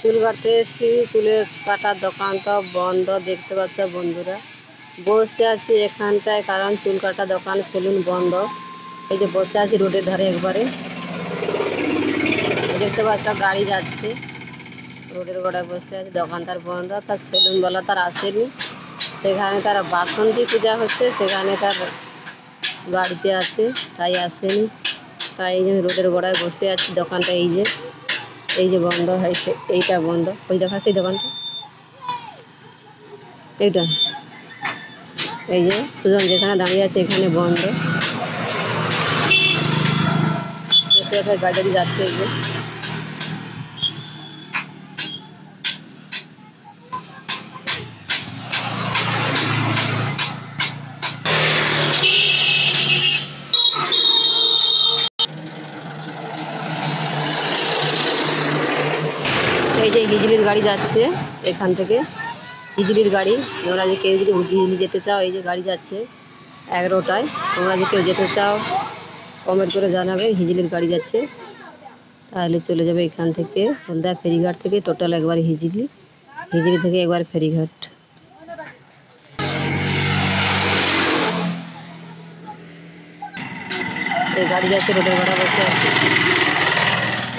চুল কাটতে এসেছি, চুলের কাটার দোকানটা বন্ধ দেখতে পাচ্ছ বন্ধুরা। বসে আছি এখানটায় কারণ চুল কাটা দোকান সেলুন বন্ধ। এই যে বসে আছি রোডের ধারে একবারে, দেখতে পাচ্ছ গাড়ি যাচ্ছে, রোডের গোড়ায় বসে আছে। দোকানদার বন্ধ, তার সেলুনওয়ালা তার আসেনি। সেখানে তার বাসন্তী পূজা হচ্ছে, সেখানে তার বাড়িতে আছে, তাই আসেনি। তাই এই যে রোডের গোড়ায় বসে আছি। দোকানটা এই যে বন্ধ হয়েছে, এইটা বন্ধ। ওই দেখা সেই দোকানটা, এইটা এই যে সুজন যেখানে দাঁড়িয়ে আছে এখানে বন্ধ। গাড়ি যাচ্ছে, এই যে হিজলির গাড়ি যাচ্ছে এখান থেকে। হিজলির গাড়ি, তোমরা যে কেউ যদি হিজলি যেতে চাও, এই যে গাড়ি যাচ্ছে 11টায়। তোমরা যে কেউ যেতে চাও কমেন্ট করে জানাবে। হিজলির গাড়ি যাচ্ছে, তাহলে চলে যাবে এখান থেকে হলদা ফেরিঘাট থেকে। টোটাল একবার হিজলি থেকে একবার ফেরিঘাট। এই গাড়ি যাচ্ছে, রোডের গোড়া বসে আছে,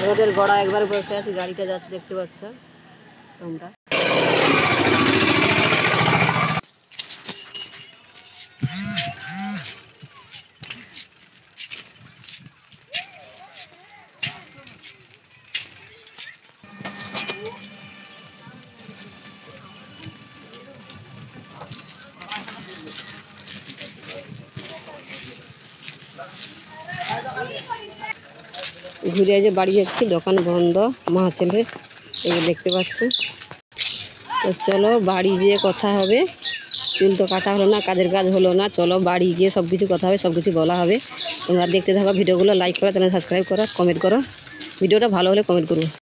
রোডের গোড়া একবার বসে আছে, গাড়িটা যাচ্ছে দেখতে পাচ্ছ তোমরা। ঘুরে যে বাড়ি যাচ্ছি, দোকান বন্ধ, মা ছেলে এই দেখতে পাচ্ছি। তো চলো বাড়ি গিয়ে কথা হবে। চুল তো কাটা হলো না, কাজের কাজ হলো না, চলো বাড়ি গিয়ে সব কিছু কথা হবে, সব কিছু বলা হবে। তোমরা দেখতে থাকো ভিডিওগুলো, লাইক করো, চ্যানেল সাবস্ক্রাইব করো, কমেন্ট করো। ভিডিওটা ভালো হলে কমেন্ট করো।